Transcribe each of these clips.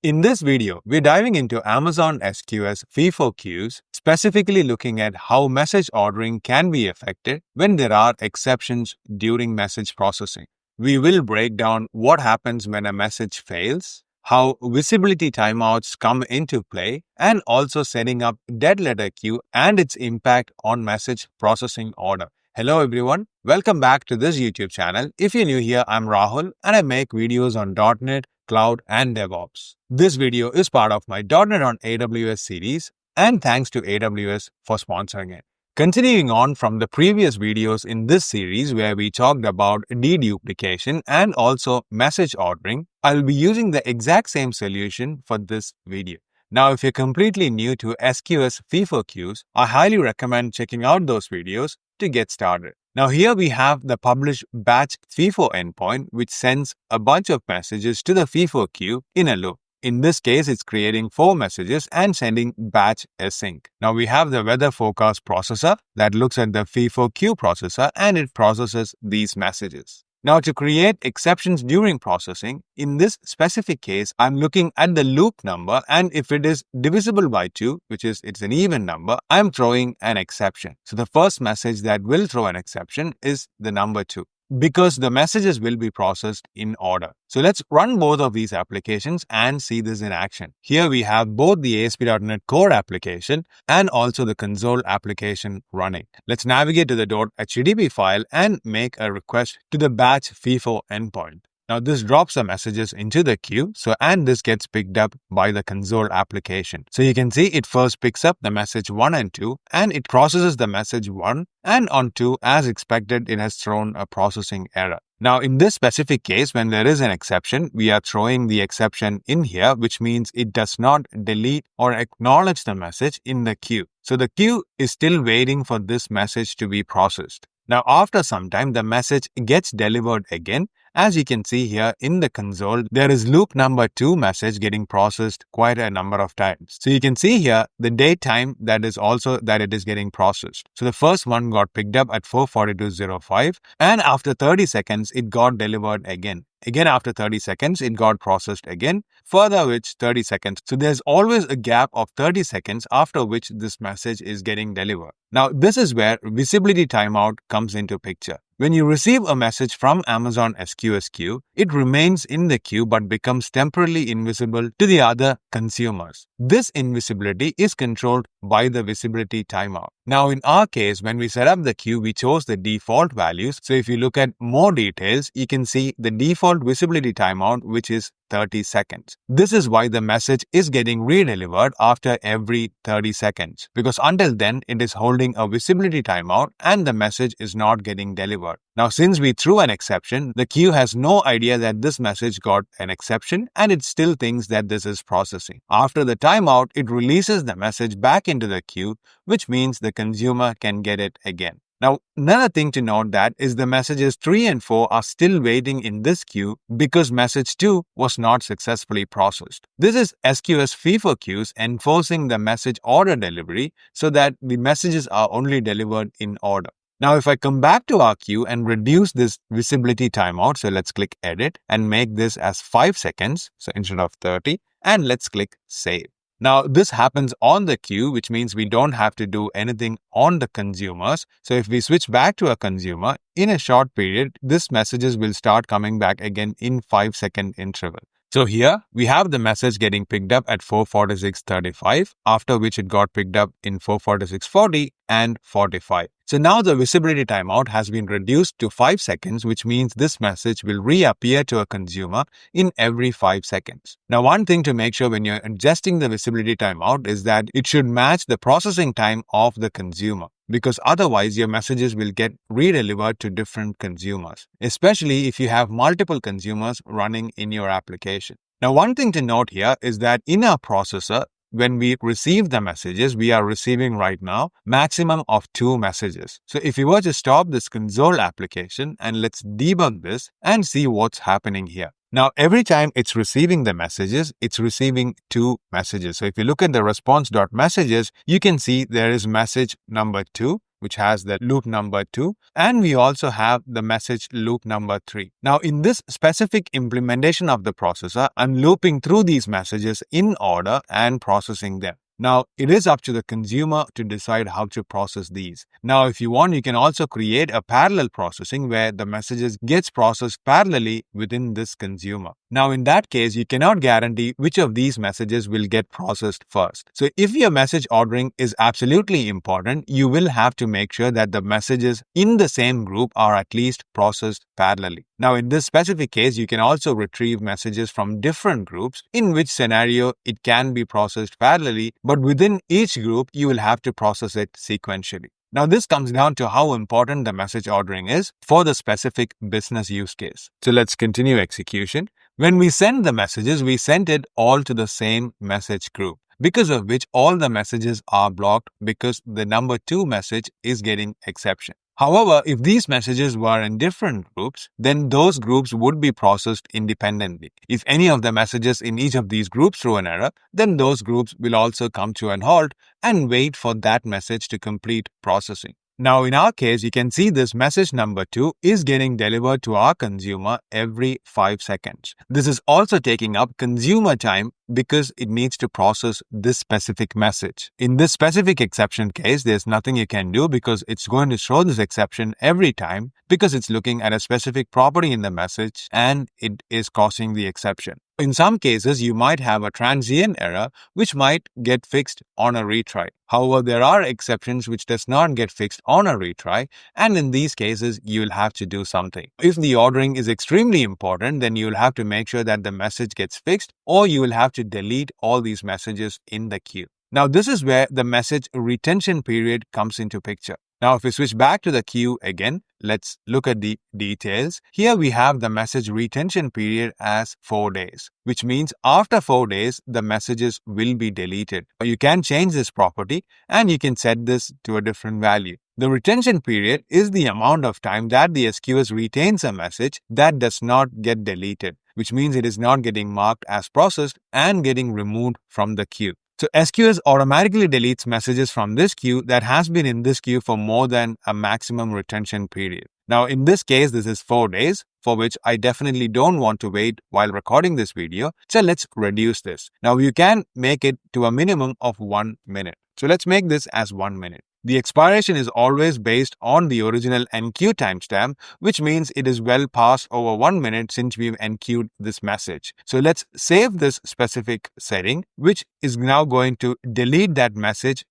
In this video, we're diving into Amazon SQS FIFO queues, specifically looking at how message ordering can be affected when there are exceptions during message processing. We will break down what happens when a message fails, how visibility timeouts come into play, and also setting up dead letter queue and its impact on message processing order. Hello everyone, welcome back to this YouTube channel. If you're new here, I'm Rahul and I make videos on .NET, Cloud and DevOps. This video is part of my .NET on AWS series and thanks to AWS for sponsoring it. Continuing on from the previous videos in this series where we talked about deduplication and also message ordering, I'll be using the exact same solution for this video. Now, if you're completely new to SQS FIFO queues, I highly recommend checking out those videos to get started. Now, here we have the publish batch FIFO endpoint, which sends a bunch of messages to the FIFO queue in a loop. In this case, it's creating 4 messages and sending batch async. Now, we have the weather forecast processor that looks at the FIFO queue processor and it processes these messages. Now, to create exceptions during processing, in this specific case, I'm looking at the loop number, and if it is divisible by 2, which is it's an even number, I'm throwing an exception. So the first message that will throw an exception is the number 2, because the messages will be processed in order. So let's run both of these applications and see this in action. Here we have both the ASP.NET Core application and also the console application running. Let's navigate to the .http file and make a request to the batch FIFO endpoint. Now this drops the messages into the queue, and this gets picked up by the console application. So you can see it first picks up the message 1 and 2 and it processes the message 1, and on 2, as expected, it has thrown a processing error. Now in this specific case, when there is an exception, we are throwing the exception in here, which means it does not delete or acknowledge the message in the queue. So the queue is still waiting for this message to be processed. Now after some time, the message gets delivered again. As you can see here in the console, there is loop number 2 message getting processed quite a number of times. So you can see here the date time that it is getting processed. So the first one got picked up at 4:42:05, and after 30 seconds, it got delivered again. Again, after 30 seconds, it got processed again, further which 30 seconds. So there's always a gap of 30 seconds after which this message is getting delivered. Now, this is where visibility timeout comes into picture. When you receive a message from Amazon SQS queue, it remains in the queue but becomes temporarily invisible to the other consumers. This invisibility is controlled by the visibility timeout. Now, in our case, when we set up the queue, we chose the default values. So if you look at more details, you can see the default visibility timeout, which is 30 seconds. This is why the message is getting redelivered after every 30 seconds, because until then, it is holding a visibility timeout and the message is not getting delivered. Now, since we threw an exception, the queue has no idea that this message got an exception and it still thinks that this is processing. After the timeout, it releases the message back into the queue, which means the consumer can get it again. Now, another thing to note that is the messages 3 and 4 are still waiting in this queue because message 2 was not successfully processed. This is SQS FIFO queues enforcing the message order delivery so that the messages are only delivered in order. Now, if I come back to our queue and reduce this visibility timeout, so let's click edit and make this as 5 seconds, so instead of 30, and let's click save. Now, this happens on the queue, which means we don't have to do anything on the consumers. So if we switch back to a consumer, in a short period, this messages will start coming back again in 5-second interval. So here we have the message getting picked up at 4:46:35, after which it got picked up in 4:46:40 and 45. So now the visibility timeout has been reduced to 5 seconds, which means this message will reappear to a consumer in every 5 seconds. Now, one thing to make sure when you're adjusting the visibility timeout is that it should match the processing time of the consumer, because otherwise your messages will get redelivered to different consumers, especially if you have multiple consumers running in your application. Now, one thing to note here is that in our processor, when we receive the messages, we are receiving right now maximum of 2 messages. So if you were to stop this console application and let's debug this and see what's happening here. Now, every time it's receiving the messages, it's receiving 2 messages. So if you look at the response.messages, you can see there is message number 2 which has the loop number 2, and we also have the message loop number 3. Now, in this specific implementation of the processor, I'm looping through these messages in order and processing them. Now, it is up to the consumer to decide how to process these. Now, if you want, you can also create a parallel processing where the messages gets processed parallelly within this consumer. Now, in that case, you cannot guarantee which of these messages will get processed first. So, if your message ordering is absolutely important, you will have to make sure that the messages in the same group are at least processed parallelly. Now, in this specific case, you can also retrieve messages from different groups, in which scenario it can be processed parallelly, but within each group, you will have to process it sequentially. Now, this comes down to how important the message ordering is for the specific business use case. So let's continue execution. When we send the messages, we send it all to the same message group, because of which all the messages are blocked because the number 2 message is getting exception. However, if these messages were in different groups, then those groups would be processed independently. If any of the messages in each of these groups throw an error, then those groups will also come to an halt and wait for that message to complete processing. Now, in our case, you can see this message number 2 is getting delivered to our consumer every 5 seconds. This is also taking up consumer time because it needs to process this specific message. In this specific exception case, there's nothing you can do because it's going to show this exception every time because it's looking at a specific property in the message and it is causing the exception. In some cases, you might have a transient error which might get fixed on a retry. However, there are exceptions which does not get fixed on a retry, and in these cases, you'll have to do something. If the ordering is extremely important, then you'll have to make sure that the message gets fixed, or you will have to delete all these messages in the queue. Now, this is where the message retention period comes into picture. Now, if we switch back to the queue again, let's look at the details. Here we have the message retention period as 4 days, which means after 4 days, the messages will be deleted. You can change this property and you can set this to a different value. The retention period is the amount of time that the SQS retains a message that does not get deleted, which means it is not getting marked as processed and getting removed from the queue. So SQS automatically deletes messages from this queue that has been in this queue for more than a maximum retention period. Now, in this case, this is 4 days, for which I definitely don't want to wait while recording this video. So let's reduce this. Now, you can make it to a minimum of 1 minute. So let's make this as 1 minute. The expiration is always based on the original enqueue timestamp, which means it is well past over 1 minute since we've enqueued this message. So let's save this specific setting, which is now going to delete that message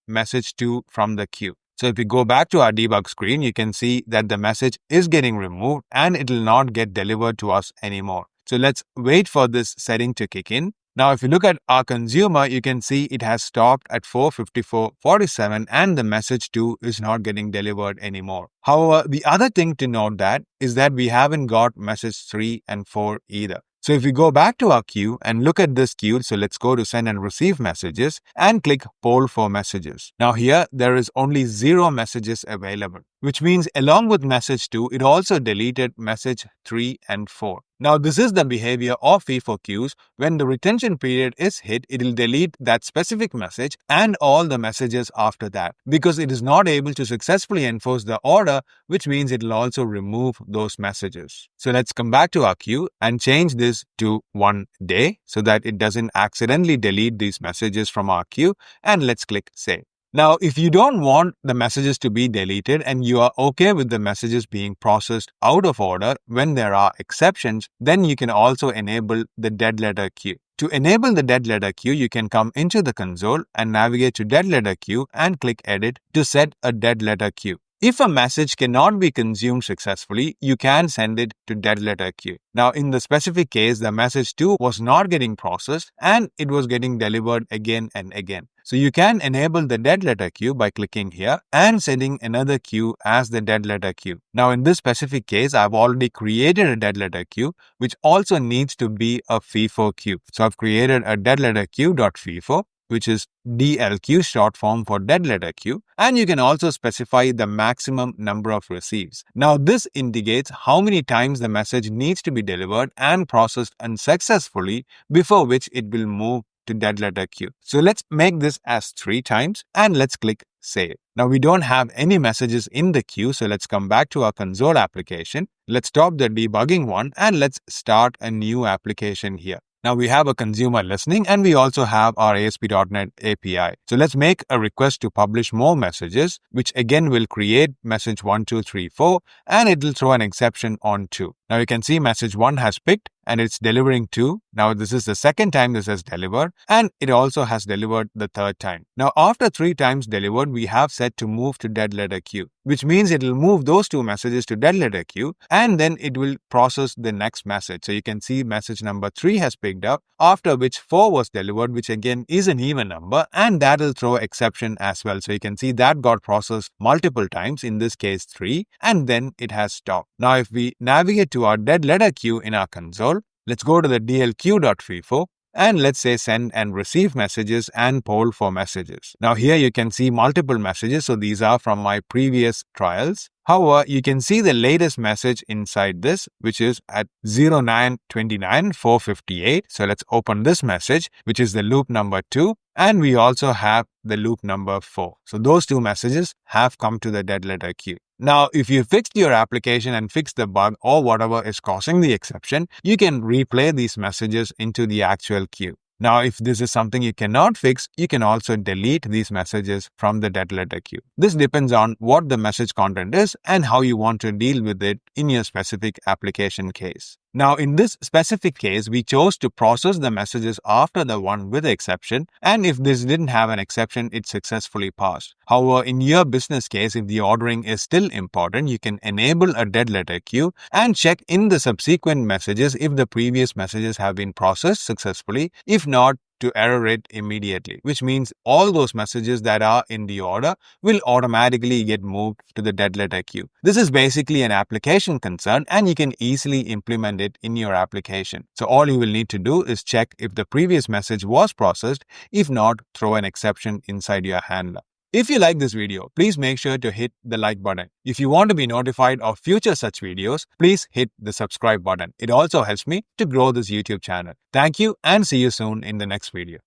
2 from the queue. So if we go back to our debug screen, you can see that the message is getting removed and it will not get delivered to us anymore. So let's wait for this setting to kick in. Now, if you look at our consumer, you can see it has stopped at 4:54:47 and the message 2 is not getting delivered anymore. However, the other thing to note that is that we haven't got message 3 and 4 either. So if we go back to our queue and look at this queue, so let's go to send and receive messages and click poll for messages. Now here, there is only 0 messages available, which means along with message 2, it also deleted message 3 and 4. Now, this is the behavior of FIFO queues. When the retention period is hit, it will delete that specific message and all the messages after that because it is not able to successfully enforce the order, which means it will also remove those messages. So let's come back to our queue and change this to 1 day so that it doesn't accidentally delete these messages from our queue, and let's click save. Now, if you don't want the messages to be deleted and you are okay with the messages being processed out of order when there are exceptions, then you can also enable the dead letter queue. To enable the dead letter queue, you can come into the console and navigate to dead letter queue and click edit to set a dead letter queue. If a message cannot be consumed successfully, you can send it to dead letter queue. Now, in the specific case, the message 2 was not getting processed and it was getting delivered again and again. So you can enable the dead letter queue by clicking here and setting another queue as the dead letter queue. Now, in this specific case, I've already created a dead letter queue, which also needs to be a FIFO queue. So I've created a dead letter queue.FIFO, which is DLQ short form for dead letter queue, and you can also specify the maximum number of receives. Now, this indicates how many times the message needs to be delivered and processed unsuccessfully before which it will move to dead letter queue. So let's make this as 3 times and let's click save. Now we don't have any messages in the queue, so let's come back to our console application. Let's stop the debugging one and let's start a new application here. Now we have a consumer listening and we also have our ASP.NET API. So let's make a request to publish more messages, which again will create message 1, 2, 3, 4, and it will throw an exception on 2. Now you can see message 1 has picked and it's delivering 2. Now this is the second time this has delivered and it also has delivered the third time. Now after 3 times delivered, we have set to move to dead letter queue, which means it will move those 2 messages to dead letter queue and then it will process the next message. So you can see message number 3 has picked up, after which 4 was delivered, which again is an even number, and that will throw exception as well. So you can see that got processed multiple times, in this case 3, and then it has stopped. Now if we navigate to our dead letter queue in our console, let's go to the dlq.FIFO and let's say send and receive messages and poll for messages. Now here you can see multiple messages, so these are from my previous trials. However, you can see the latest message inside this, which is at 09/29/458. So let's open this message, which is the loop number 2. And we also have the loop number 4. So those 2 messages have come to the dead letter queue. Now, if you fixed your application and fixed the bug or whatever is causing the exception, you can replay these messages into the actual queue. Now, if this is something you cannot fix, you can also delete these messages from the dead letter queue. This depends on what the message content is and how you want to deal with it in your specific application case. Now, in this specific case, we chose to process the messages after the one with the exception, and if this didn't have an exception, it successfully passed. However, in your business case, if the ordering is still important, you can enable a dead letter queue and check in the subsequent messages if the previous messages have been processed successfully. If not, to error it immediately, which means all those messages that are in the order will automatically get moved to the dead letter queue. This is basically an application concern and you can easily implement it in your application. So all you will need to do is check if the previous message was processed. If not, throw an exception inside your handler. If you like this video, please make sure to hit the like button. If you want to be notified of future such videos, please hit the subscribe button. It also helps me to grow this YouTube channel. Thank you and see you soon in the next video.